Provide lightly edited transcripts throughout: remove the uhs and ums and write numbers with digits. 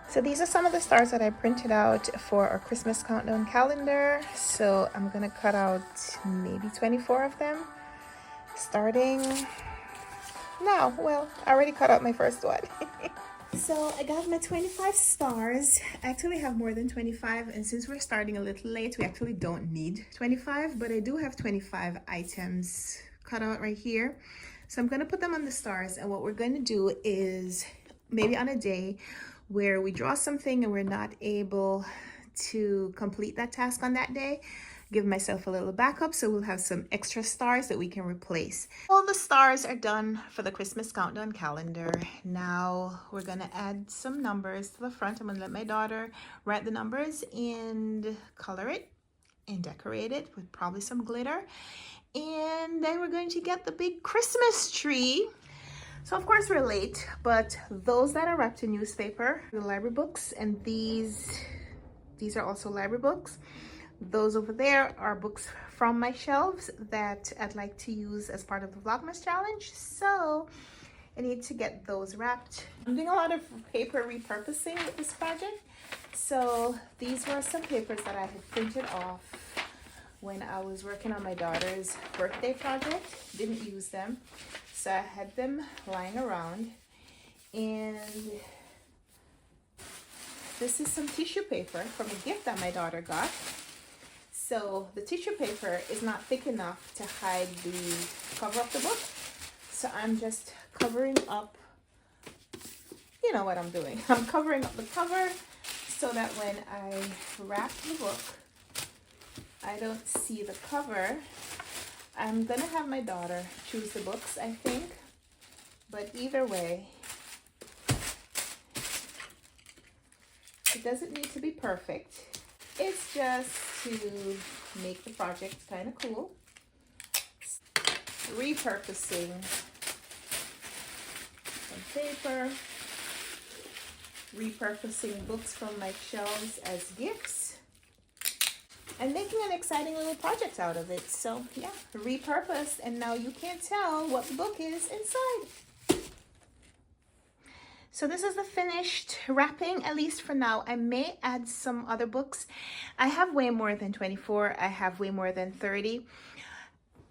So these are some of the stars that I printed out for our Christmas countdown calendar. So I'm gonna cut out maybe 24 of them starting now. Well, I already cut out my first one. So I got my 25 stars. I actually have more than 25, and since we're starting a little late, we actually don't need 25, but I do have 25 items cut out right here. So I'm gonna put them on the stars, and what we're gonna do is maybe on a day where we draw something and we're not able to complete that task on that day, give myself a little backup so we'll have some extra stars that we can replace. All the stars are done for the Christmas countdown calendar. Now we're gonna add some numbers to the front. I'm gonna let my daughter write the numbers and color it and decorate it with probably some glitter. And then we're going to get the big Christmas tree. So of course we're late, but those that are wrapped in newspaper, the library books, and these are also library books. Those over there are books from my shelves that I'd like to use as part of the Vlogmas challenge. So I need to get those wrapped. I'm doing a lot of paper repurposing with this project. So these were some papers that I had printed off when I was working on my daughter's birthday project. Didn't use them. So I had them lying around, and this is some tissue paper from a gift that my daughter got. So the tissue paper is not thick enough to hide the cover of the book. So I'm just covering up, you know what I'm doing. I'm covering up the cover so that when I wrap the book, I don't see the cover. I'm gonna have my daughter choose the books, I think, but either way, it doesn't need to be perfect. It's just to make the project kind of cool. Repurposing some paper, repurposing books from my shelves as gifts, and making an exciting little project out of it. So yeah, repurposed, and now you can't tell what the book is inside. So this is the finished wrapping, at least for now. I may add some other books. I have way more than 24. I have way more than 30.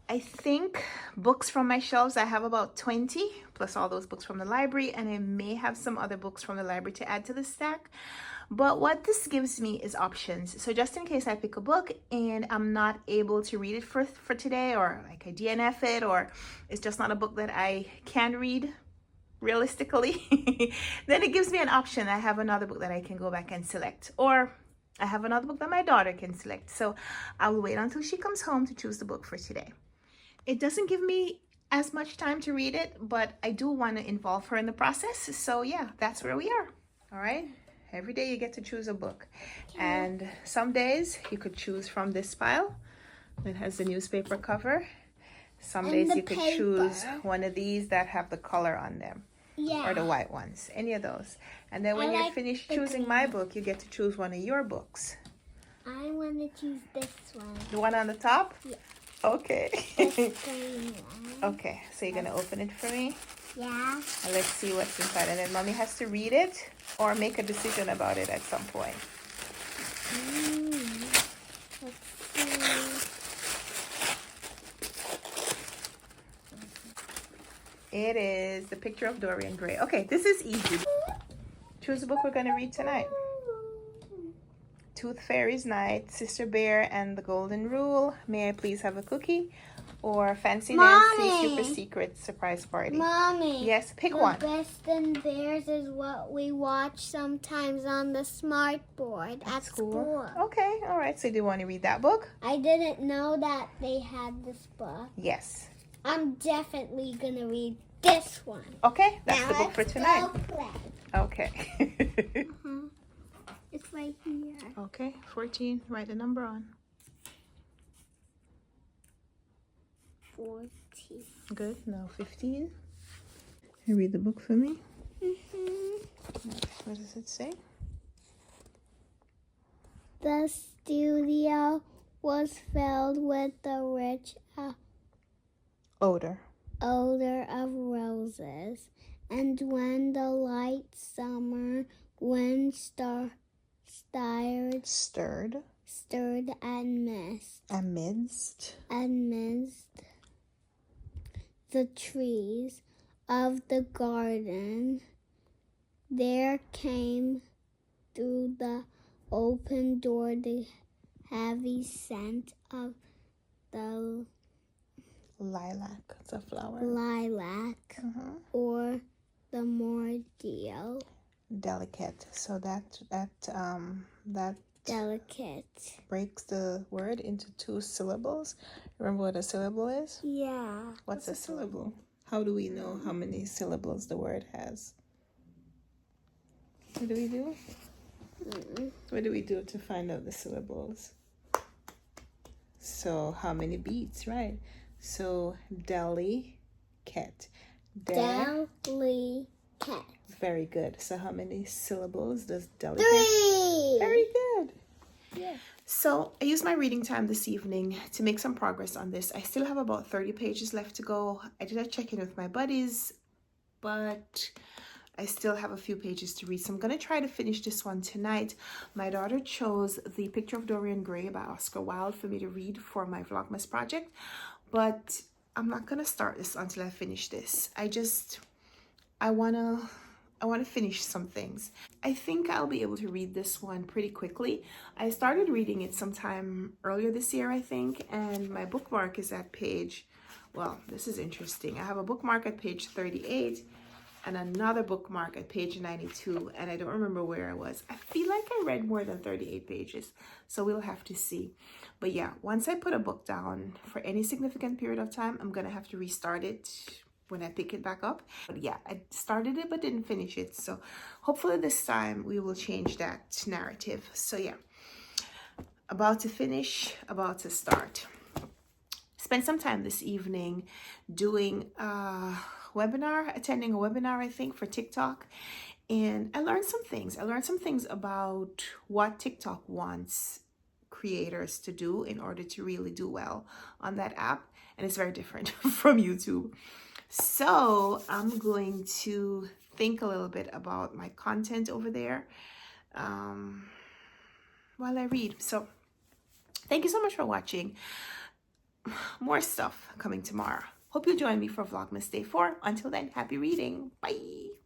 I think books from my shelves, I have about 20, plus all those books from the library, and I may have some other books from the library to add to the stack. But what this gives me is options. So just in case I pick a book and I'm not able to read it for today, or like I DNF it, or it's just not a book that I can read realistically, then it gives me an option. I have another book that I can go back and select, or I have another book that my daughter can select. So I will wait until she comes home to choose the book for today. It doesn't give me as much time to read it, but I do want to involve her in the process. So yeah, that's where we are. All right. Every day you get to choose a book, and some days you could choose from this pile that has the newspaper cover. Some days you could choose one of these that have the color on them, or the white ones, any of those. And then when you're finished choosing my book, you get to choose one of your books. I want to choose this one. The one on the top? Yeah. Okay. This green one. Okay, so you're gonna open it for me? Yeah. And let's see what's inside, and then mommy has to read it or make a decision about it at some point. Let's see. It is The Picture of Dorian Gray. Okay, this is easy. Choose the book we're gonna read tonight. Tooth Fairy's Night, Sister Bear and the Golden Rule, May I Please Have a Cookie, or Fancy Nancy Super Secret Surprise Party. Mommy. Yes, pick one. Best in Bears is what we watch sometimes on the smart board at school. Okay, all right. So do you want to read that book? I didn't know that they had this book. Yes. I'm definitely going to read this one. Okay, that's now the book for tonight. Go play. Okay. It's right here. Okay, 14. Write the number on. 14. Good. Now 15. You read the book for me. What does it say? The studio was filled with the rich Odor. odor of roses. And when the light summer wind stirred amidst the trees of the garden, there came through the open door the heavy scent of the Lilac. It's a flower. lilac, or the more Delicate. So that delicate. breaks the word into 2 syllables. Remember what a syllable is? Yeah. What's a syllable? How do we know how many syllables the word has? What do we do? What do we do to find out the syllables? So how many beats, right? So delicate. Delicate. Very good. So how many syllables does delicate? 3. Very good. Yeah. So I used my reading time this evening to make some progress on this. I still have about 30 pages left to go. I did a check-in with my buddies, but I still have a few pages to read. So I'm going to try to finish this one tonight. My daughter chose The Picture of Dorian Gray by Oscar Wilde for me to read for my Vlogmas project, but I'm not going to start this until I finish this. I want to finish some things. I think I'll be able to read this one pretty quickly. I started reading it sometime earlier this year, I think, and my bookmark is at page, well, this is interesting. I have a bookmark at page 38 and another bookmark at page 92, and I don't remember where I was. I feel like I read more than 38 pages, so we'll have to see. But yeah, once I put a book down for any significant period of time, I'm gonna have to restart it when I pick it back up. But yeah, I started it but didn't finish it, so hopefully this time we will change that narrative. So yeah, about to finish, about to start. Spent some time this evening doing a webinar, attending a webinar, I think, for TikTok, and I learned some things. I learned some things about what TikTok wants creators to do in order to really do well on that app, and it's very different from YouTube. So I'm going to think a little bit about my content over there while I read. So thank you so much for watching. More stuff coming tomorrow. Hope you join me for Vlogmas Day 4. Until then, happy reading. Bye.